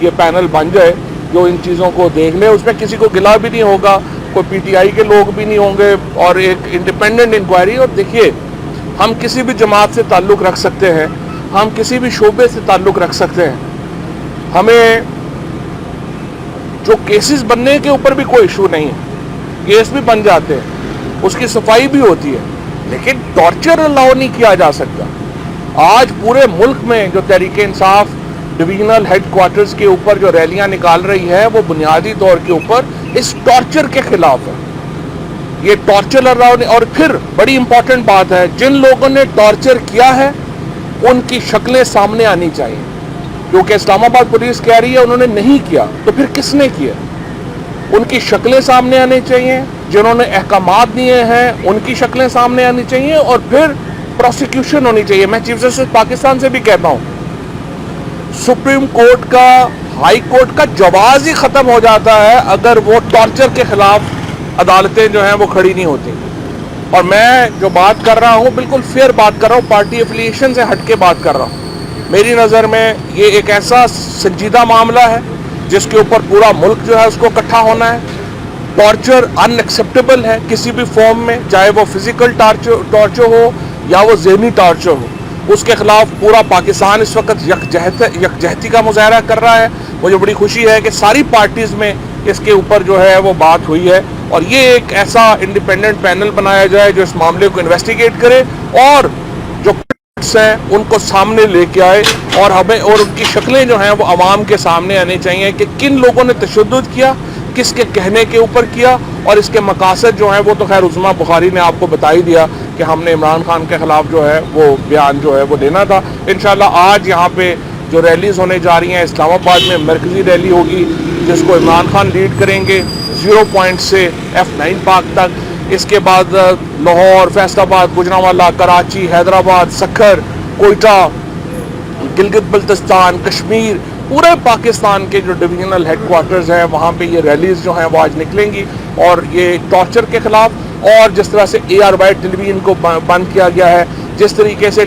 یہ پینل بن جائے جو ان چیزوں کو دیکھ لے. اس میں کسی کو گلا بھی نہیں ہوگا, کوئی پی ٹی آئی کے لوگ بھی نہیں ہوں گے, اور ایک انڈیپینڈنٹ انکوائری. اور دیکھیے, ہم کسی بھی جماعت سے تعلق رکھ سکتے ہیں, ہم کسی بھی شعبے سے تعلق رکھ سکتے ہیں, ہمیں جو کیسز بننے کے اوپر بھی کوئی ایشو نہیں ہے, کیس بھی بن جاتے ہیں, اس کی صفائی بھی ہوتی ہے, لیکن ٹارچر الاؤ نہیں کیا جا سکتا. آج پورے ملک میں جو Tehreek Insaf divisional head quarters کے اوپر جو ریلیاں نکال رہی ہے وہ بنیادی طور کے اوپر اس ٹارچر کے خلاف ہے. یہ ٹارچر الاؤ نہیں. اور پھر بڑی امپورٹنٹ بات ہے, جن لوگوں نے ٹارچر کیا ہے ان کی شکلیں سامنے آنی چاہیے, کیونکہ اسلام آباد پولیس کہہ رہی ہے انہوں نے نہیں کیا, تو پھر کس نے کیا؟ ان کی شکلیں سامنے آنی چاہیے, جنہوں نے احکامات دیے ہیں ان کی شکلیں سامنے آنی چاہیے, اور پھر پروسیکیوشن ہونی چاہیے. میں چیف جسٹس پاکستان سے بھی کہتا ہوں, سپریم کورٹ کا, ہائی کورٹ کا جواز ہی ختم ہو جاتا ہے اگر وہ ٹارچر کے خلاف عدالتیں جو ہیں وہ کھڑی نہیں ہوتی. اور میں جو بات کر رہا ہوں بالکل فیئر بات کر رہا ہوں, پارٹی افیلیشن سے ہٹ کے بات کر رہا ہوں. میری نظر میں یہ ایک ایسا سنجیدہ معاملہ ہے جس کے اوپر پورا ملک جو ہے اس کو اکٹھا ہونا ہے. ٹارچر ان ایکسیپٹیبل ہے کسی بھی فارم میں, چاہے وہ فزیکل ٹارچر ہو یا وہ ذہنی ٹارچر ہو. اس کے خلاف پورا پاکستان اس وقت یکجہتی کا مظاہرہ کر رہا ہے. مجھے بڑی خوشی ہے کہ ساری پارٹیز میں اس کے اوپر جو ہے وہ بات ہوئی ہے, اور یہ ایک ایسا انڈیپینڈنٹ پینل بنایا جائے جو اس معاملے کو انویسٹیگیٹ کرے اور جو ہیں ان کو سامنے لے کے آئے, اور ہمیں اور ان کی شکلیں جو ہیں وہ عوام کے سامنے آنی چاہیے کہ کن لوگوں نے تشدد کیا, کس کے کہنے کے اوپر کیا, اور اس کے مقاصد جو ہیں وہ تو خیر عظمیٰ بخاری نے آپ کو بتا ہی دیا کہ ہم نے عمران خان کے خلاف جو ہے وہ بیان جو ہے وہ دینا تھا. انشاءاللہ آج یہاں پہ جو ریلیز ہونے جا رہی ہیں, اسلام آباد میں مرکزی ریلی ہوگی جس کو عمران خان لیڈ کریں گے 0 پوائنٹ سے F9 پارک تک. اس کے بعد لاہور, فیصل آباد, گوجرانوالا, کراچی, حیدرآباد, سکھر, کوئٹہ, گلگت بلتستان, کشمیر, پورے پاکستان کے جو ڈویژنل ہیڈ کوارٹرز ہیں وہاں پہ یہ ریلیز جو ہیں وہ آج نکلیں گی. اور یہ ٹارچر کے خلاف, اور جس طرح سے ARY ٹیلی ویژن کو بند کیا گیا ہے, جس طریقے سے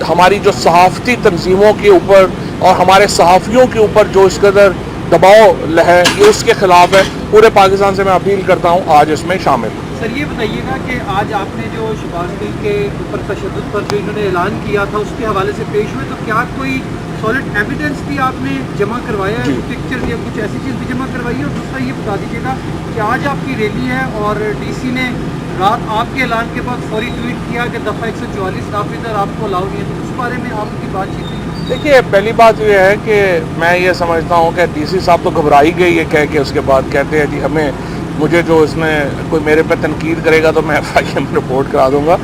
ہماری جو صحافتی تنظیموں کے اوپر اور ہمارے صحافیوں کے اوپر جو اس قدر دباؤ ہے, یہ اس کے خلاف ہے. پورے پاکستان سے میں اپیل کرتا ہوں آج اس میں شامل. سر یہ بتائیے گا کہ آج آپ نے جو شہباز گل کے اوپر تشدد پر جو انہوں نے اعلان کیا تھا اس کے حوالے سے پیش ہوئے, تو کیا کوئی سالڈ ایویڈنس بھی آپ نے جمع کروایا ہے, پکچر یا کچھ ایسی چیز بھی جمع کروائی ہے؟ اور دوسرا یہ بتا دیجیے گا کہ آج آپ کی ریلی ہے اور DC نے رات آپ کے اعلان کے بعد فوری ٹویٹ کیا کہ دفعہ 144 نافذ آپ کو الاؤ نہیں ہے, تو اس بارے میں آپ کی بات چیت ہوئی؟ دیکھیے, پہلی بات یہ ہے کہ میں یہ سمجھتا ہوں کہ DC صاحب تو گھبرا ہی گئی ہے کہہ کے, اس کے بعد کہتے ہیں جی ہمیں, مجھے جو اس میں کوئی میرے پہ تنقید کرے گا تو میں FIM رپورٹ کرا دوں گا.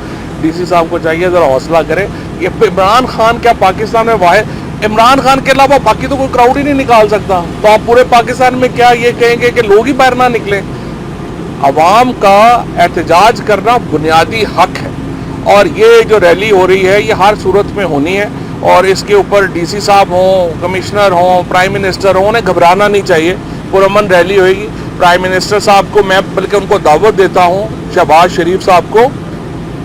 DC صاحب کو چاہیے ذرا حوصلہ کرے. یہ عمران خان کیا پاکستان میں واحد, عمران خان کے علاوہ باقی تو کوئی کراؤڈ ہی نہیں نکال سکتا, تو آپ پورے پاکستان میں کیا یہ کہیں گے کہ لوگ ہی باہر نہ نکلیں؟ عوام کا احتجاج کرنا بنیادی حق ہے, اور یہ جو ریلی ہو رہی ہے یہ ہر صورت میں ہونی ہے, اور اس کے اوپر DC صاحب ہوں, کمشنر ہوں, پرائم منسٹر ہوں, انہیں گھبرانا نہیں چاہیے. پرامن ریلی ہوئے گی. پرائم منسٹر صاحب کو میں بلکہ ان کو دعوت دیتا ہوں, شہباز شریف صاحب کو,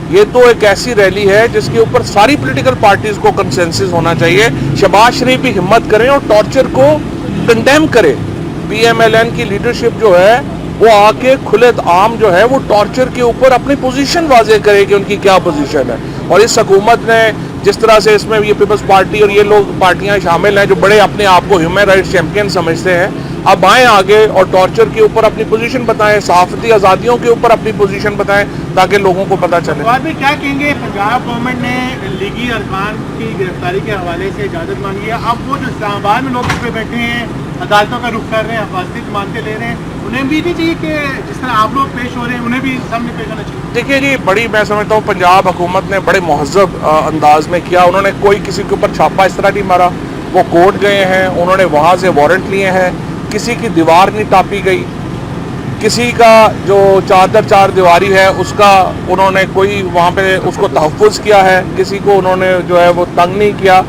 یہ تو ایک ایسی ریلی ہے جس کے اوپر ساری پولیٹیکل پارٹیز کو کنسنسس ہونا چاہیے. شہباز شریف بھی ہمت کریں اور ٹارچر کو کنڈیم کرے. PMLN کی لیڈرشپ جو ہے وہ آ کے کھلے عام جو ہے وہ ٹارچر کے اوپر اپنی پوزیشن واضح کرے کہ ان کی کیا پوزیشن ہے. اور اس حکومت نے جس طرح سے اس میں یہ پیپلز پارٹی اور یہ لوگ پارٹیاں شامل ہیں جو بڑے اپنے آپ کو ہیومن رائٹس چیمپئن سمجھتے ہیں, اب آئیں آگے اور ٹارچر کے اوپر اپنی پوزیشن بتائیں, صحافتی آزادیوں کے اوپر اپنی پوزیشن بتائیں تاکہ لوگوں کو پتہ چلے. بعد میں کیا کہیں گے, پنجاب گورنمنٹ نے لیگی ارکان کی گرفتاری کے حوالے سے اجازت مانگی ہے, اب وہ جو اسلام آباد میں لوگ اس پہ بیٹھے ہیں, عدالتوں کا رخ کر رہے ہیں, حفاظتی ضمانتیں لے رہے ہیں, انہیں بھی نہیں چاہیے کہ جس طرح آپ لوگ پیش ہو رہے ہیں انہیں بھی سامنے پیش ہونا چاہیے؟ دیکھیے جی, بڑی میں سمجھتا ہوں پنجاب حکومت نے بڑے مہذب انداز میں کیا. انہوں نے کوئی کسی کے اوپر چھاپا اس طرح نہیں مارا. وہ کورٹ گئے ہیں, انہوں نے وہاں سے وارنٹ لیے ہیں, کسی کی دیوار نہیں ٹاپی گئی, کسی کا جو چار دیواری ہے اس کا انہوں نے کوئی وہاں پہ اس کو تحفظ کیا ہے, کسی کو انہوں نے جو ہے وہ تنگ نہیں کیا.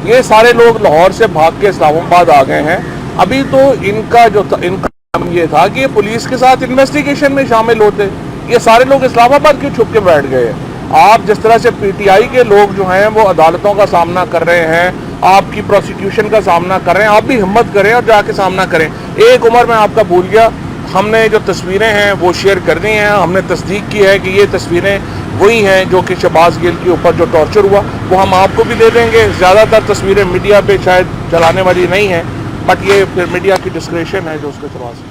یہ سارے لوگ لاہور سے بھاگ کے اسلام آباد آ گئے ہیں. ابھی تو ان کا کام یہ تھا کہ یہ پولیس کے ساتھ انویسٹیگیشن میں شامل ہوتے. یہ سارے لوگ اسلام آباد کیوں چھپ کے بیٹھ گئے ہیں؟ آپ جس طرح سے PTI کے لوگ جو ہیں وہ عدالتوں کا سامنا کر رہے ہیں آپ کی پروسیکیوشن کا سامنا کر رہے ہیں. آپ بھی ہمت کریں اور جا کے سامنا کریں. ایک عمر میں آپ کا بھول گیا, ہم نے جو تصویریں ہیں وہ شیئر کرنی ہیں. ہم نے تصدیق کی ہے کہ یہ تصویریں وہی ہیں جو کہ شہباز گل کے اوپر جو ٹارچر ہوا وہ ہم آپ کو بھی دے دیں گے. زیادہ تر تصویریں میڈیا پہ شاید چلانے والی نہیں ہیں, بٹ یہ پھر میڈیا کی ڈسکریشن ہے جو اس کے خلاف.